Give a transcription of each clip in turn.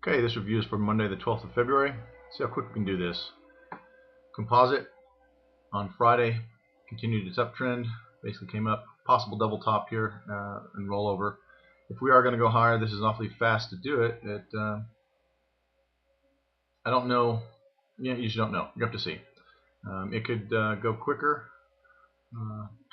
Okay, this review is for Monday the 12th of February. See how quick we can do this. Composite on Friday continued its uptrend, basically came up, possible double top here and roll over. If we are going to go higher, this is awfully fast to do it. I don't know. Yeah, you just don't know. You have to see. It could go quicker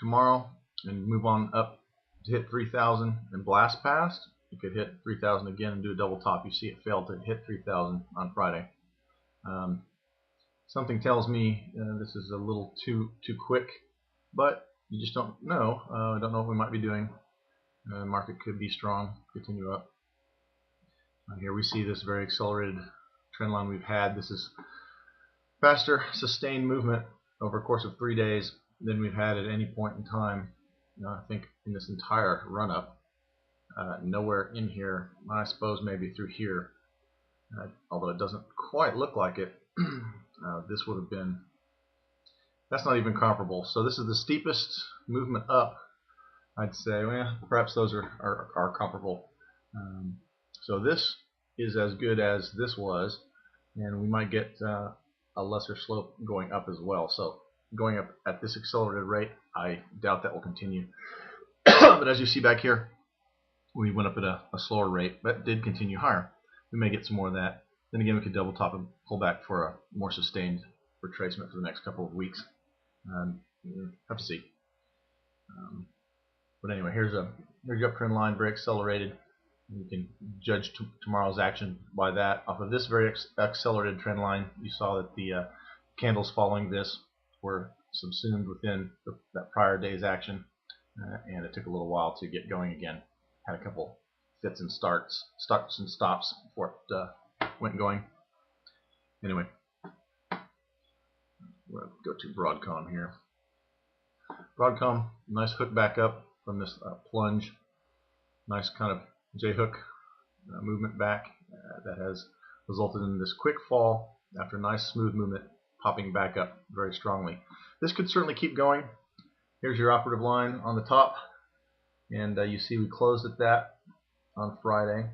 tomorrow and move on up to hit 3,000 and blast past. You could hit 3,000 again and do a double top. You see it failed to hit 3,000 on Friday. Something tells me this is a little too quick, but you just don't know. I don't know what we might be doing. The market could be strong, continue up. Here we see this very accelerated trend line we've had. This is faster sustained movement over a course of 3 days than we've had at any point in time. I think in this entire run-up. Nowhere in here, I suppose maybe through here, although it doesn't quite look like it. This would have been, that's not even comparable. So this is the steepest movement up, I'd say. Well, perhaps those are comparable. So this is as good as this was, and we might get a lesser slope going up as well. So going up at this accelerated rate, I doubt that will continue. But as you see back here, we went up at a slower rate, but did continue higher. We may get some more of that. Then again, we could double top and pull back for a more sustained retracement for the next couple of weeks. We'll have to see. But anyway, here's your uptrend line, very accelerated. You can judge tomorrow's action by that. Off of this very accelerated trend line, you saw that the candles following this were subsumed within that prior day's action, and it took a little while to get going again. Had a couple fits and starts and stops before it went going. Anyway, we'll go to Broadcom here. Broadcom, nice hook back up from this plunge. Nice kind of J-hook movement back that has resulted in this quick fall after a nice smooth movement, popping back up very strongly. This could certainly keep going. Here's your operative line on the top, and you see we closed at that on Friday.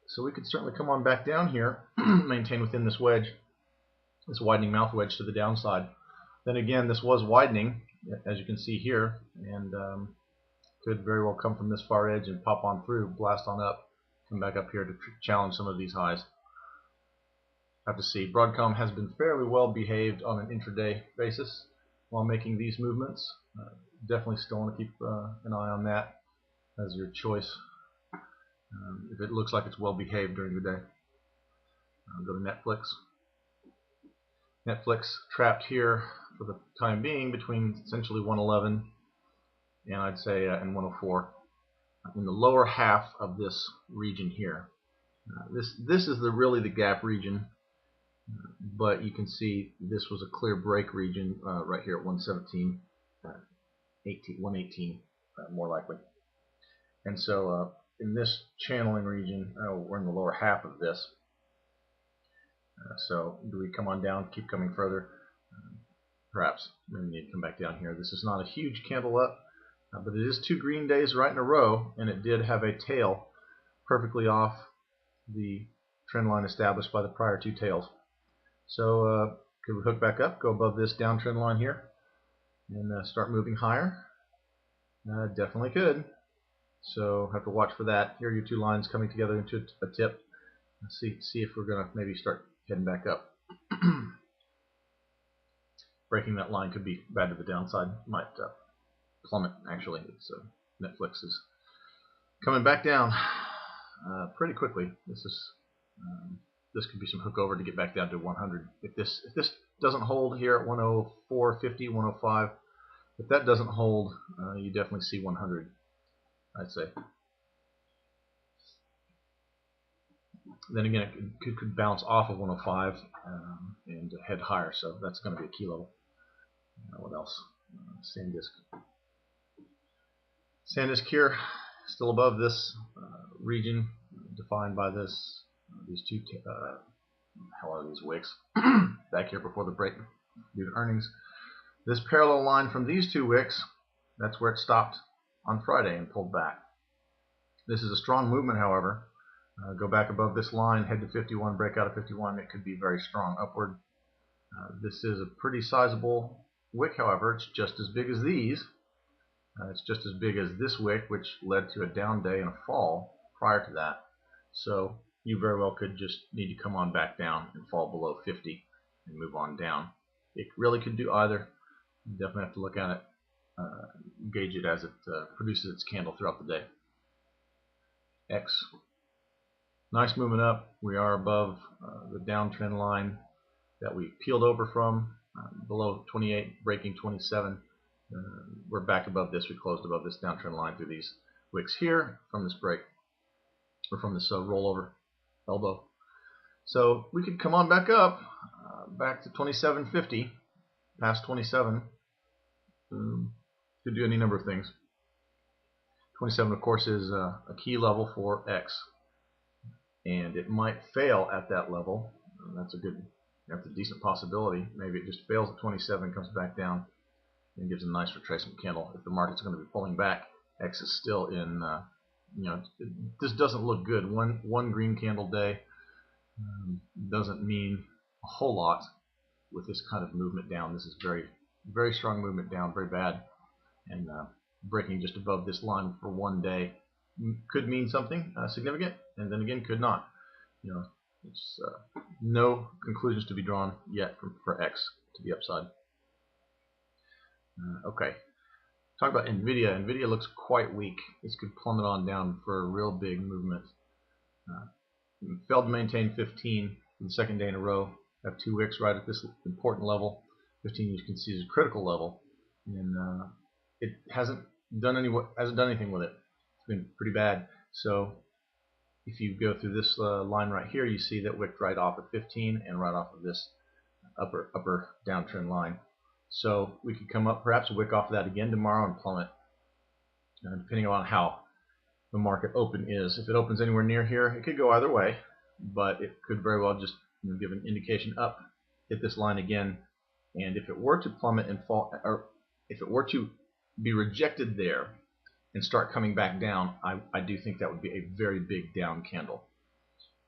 So we could certainly come on back down here, maintain within this wedge, this widening mouth wedge to the downside. Then again, this was widening, as you can see here, and could very well come from this far edge and pop on through, blast on up, come back up here to challenge some of these highs. Have to see. Broadcom has been fairly well behaved on an intraday basis while making these movements. Definitely still want to keep an eye on that as your choice. If it looks like it's well behaved during the day. Go to Netflix. Netflix trapped here for the time being between essentially 111 and I'd say and 104 in the lower half of this region here. This is really the gap region, but you can see this was a clear break region right here at 117, 118 more likely. And so in this channeling region, we're in the lower half of this. So do we come on down, keep coming further? Perhaps. Maybe we need to come back down here. This is not a huge candle up, but it is 2 green days right in a row, and it did have a tail perfectly off the trend line established by the prior 2 tails. So could we hook back up, go above this downtrend line here, and start moving higher? Definitely could. So have to watch for that. Here are your 2 lines coming together into a tip. Let's see if we're going to maybe start heading back up. Breaking that line could be bad to the downside. Might plummet, actually. Netflix is coming back down pretty quickly. This could be some hook over to get back down to 100. If this doesn't hold here at 104.50, 105, if that doesn't hold, you definitely see 100, I'd say. Then again, it could bounce off of 105 and head higher, so that's going to be a key level. What else? SanDisk. SanDisk here, still above this region, defined by this. These 2, how are these wicks? Back here before the break due to earnings. This parallel line from these 2 wicks, that's where it stopped on Friday and pulled back. This is a strong movement, however. Go back above this line, head to 51, break out of 51. It could be very strong upward. This is a pretty sizable wick, however. It's just as big as these. It's just as big as this wick, which led to a down day and a fall prior to that. So you very well could just need to come on back down and fall below 50 and move on down. It really could do either. You definitely have to look at it, gauge it as it produces its candle throughout the day. X. Nice movement up. We are above the downtrend line that we peeled over from, below 28, breaking 27. We're back above this. We closed above this downtrend line through these wicks here from this break, or from this rollover elbow. So we could come on back up, back to 27.50, past 27. Could do any number of things. 27, of course, is a key level for X, and it might fail at that level. That's a decent possibility. Maybe it just fails at 27, comes back down, and gives a nice retracement candle. If the market's going to be pulling back, X is still in. This doesn't look good. One green candle day doesn't mean a whole lot with this kind of movement down. This is very, very strong movement down, very bad, and breaking just above this line for one day could mean something significant, and then again could not. It's no conclusions to be drawn yet for X to the upside. Okay, talk about Nvidia. Nvidia looks quite weak. This could plummet on down for a real big movement. Failed to maintain 15 for the second day in a row. Have two wicks right at this important level. 15, you can see, is a critical level, and it hasn't done anything with it. It's been pretty bad. So if you go through this line right here, you see that wick right off of 15 and right off of this upper downtrend line. So we could come up, perhaps a wick off of that again tomorrow and plummet, depending on how the market open is. If it opens anywhere near here, it could go either way, but it could very well just give an indication up, hit this line again, and if it were to plummet and fall, or if it were to be rejected there and start coming back down, I do think that would be a very big down candle.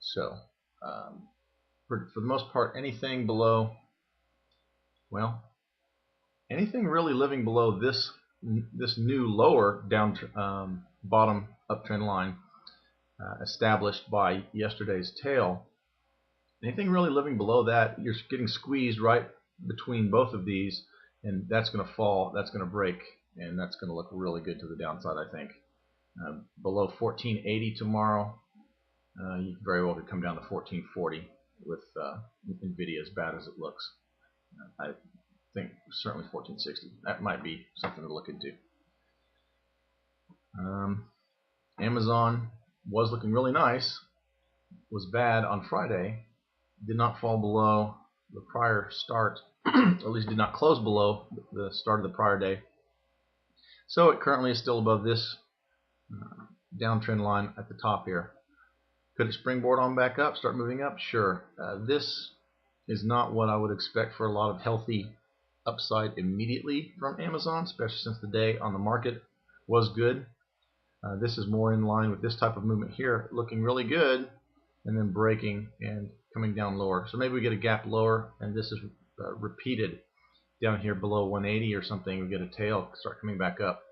So for the most part, anything below, well, anything really living below this new lower down bottom uptrend line established by yesterday's tail, anything really living below that, you're getting squeezed right between both of these, and that's going to fall, that's going to break, and that's going to look really good to the downside, I think. Below 1480 tomorrow, you very well could come down to 1440 with Nvidia as bad as it looks. I think certainly 1460. That might be something to look into. Amazon was looking really nice, was bad on Friday, did not fall below the prior start, or at least did not close below the start of the prior day. So it currently is still above this downtrend line at the top here. Could it springboard on back up, start moving up? Sure. This is not what I would expect for a lot of healthy upside immediately from Amazon, especially since the day on the market was good. This is more in line with this type of movement here, looking really good, and then breaking and coming down lower. So maybe we get a gap lower, and this is repeated down here below 180 or something. We get a tail, start coming back up,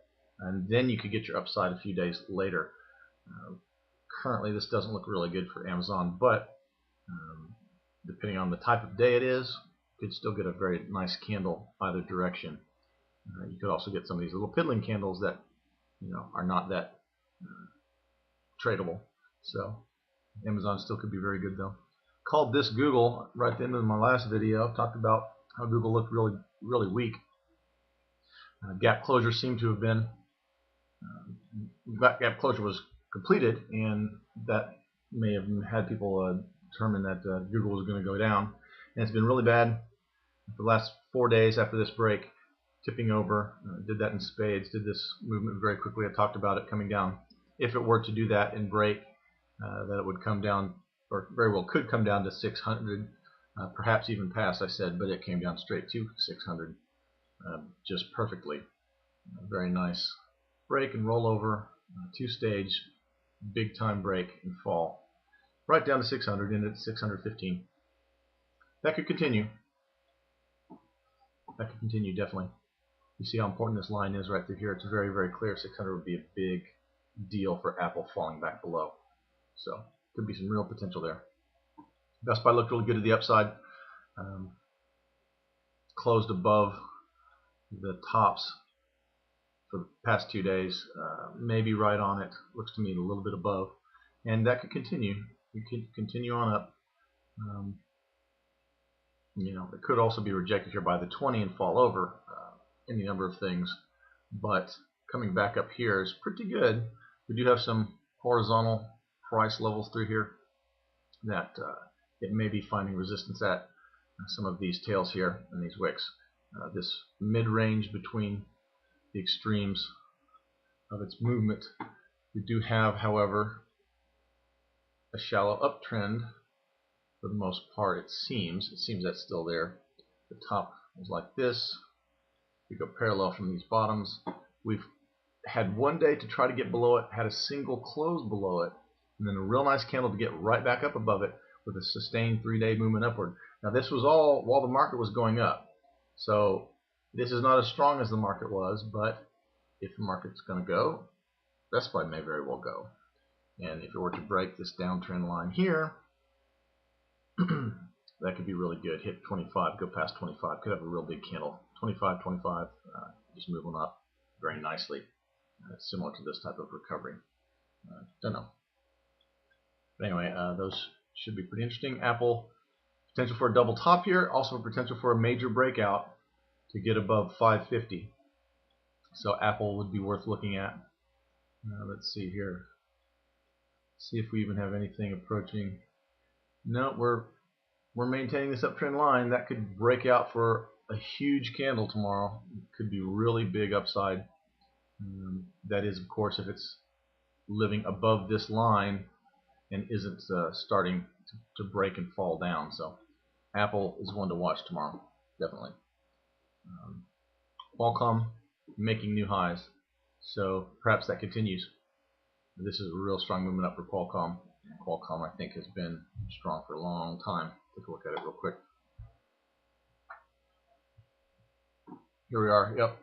and then you could get your upside a few days later. Currently, this doesn't look really good for Amazon, but depending on the type of day it is, you could still get a very nice candle either direction. You could also get some of these little piddling candles that are not that tradable. So Amazon still could be very good though. Called this Google right at the end of my last video. Talked about how Google looked really, really weak. Gap closure seemed to have been gap closure was completed, and that may have had people determine that Google was going to go down. And it's been really bad for the last 4 days after this break, tipping over. Did that in spades. Did this movement very quickly. I talked about it coming down. If it were to do that and break, that it would come down, or very well could come down to 600, perhaps even past, I said, but it came down straight to 600 just perfectly. Very nice break and rollover, two-stage, big time break and fall. right down to 600 and it's 615. That could continue. That could continue, definitely. You see how important this line is right through here. It's very, very clear. 600 would be a big deal for Apple falling back below. So could be some real potential there. Best Buy looked really good to the upside. Closed above the tops for the past 2 days. Maybe right on it. Looks to me a little bit above. And that could continue. You could continue on up. It could also be rejected here by the 20 and fall over any number of things. But coming back up here is pretty good. We do have some horizontal price levels through here that it may be finding resistance at. Some of these tails here and these wicks. This mid-range between the extremes of its movement. We do have, however, a shallow uptrend for the most part, it seems. It seems that's still there. The top is like this. We go parallel from these bottoms. We've had 1 day to try to get below it, had a single close below it, and then a real nice candle to get right back up above it with a sustained 3-day movement upward. Now this was all while the market was going up. So this is not as strong as the market was, but if the market's going to go, Best Buy may very well go. And if it were to break this downtrend line here, that could be really good. Hit 25, go past 25, could have a real big candle. 25, 25, just moving up very nicely. Similar to this type of recovery. Don't know. But anyway, those should be pretty interesting. Apple, potential for a double top here, also potential for a major breakout to get above 550. So Apple would be worth looking at. Let's see here. See if we even have anything approaching. No, we're maintaining this uptrend line. That could break out for a huge candle tomorrow. It could be really big upside. That is, of course, if it's living above this line and isn't starting to break and fall down. So Apple is one to watch tomorrow, definitely. Qualcomm making new highs, so perhaps that continues. This is a real strong movement up for Qualcomm. Qualcomm, I think, has been strong for a long time. Take a look at it real quick. Here we are. Yep.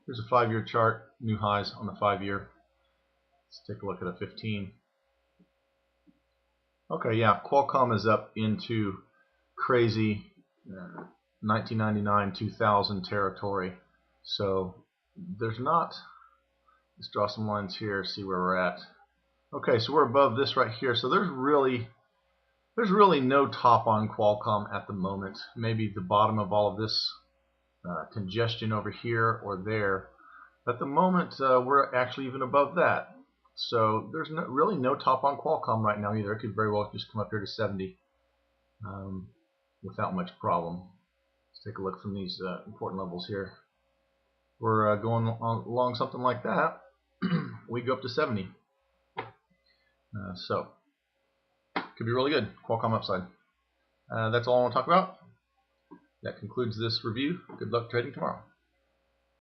Here's a 5-year chart. New highs on the 5-year. Let's take a look at a 15. Okay, yeah, Qualcomm is up into crazy 1999-2000 territory. So there's not. Let's draw some lines here, see where we're at. Okay, so we're above this right here. So there's really no top on Qualcomm at the moment. Maybe the bottom of all of this congestion over here or there. At the moment, we're actually even above that. So there's really no top on Qualcomm right now either. It could very well just come up here to 70 without much problem. Let's take a look from these important levels here. We're going along something like that. We go up to 70. So could be really good. Qualcomm upside. That's all I want to talk about. That concludes this review. Good luck trading tomorrow.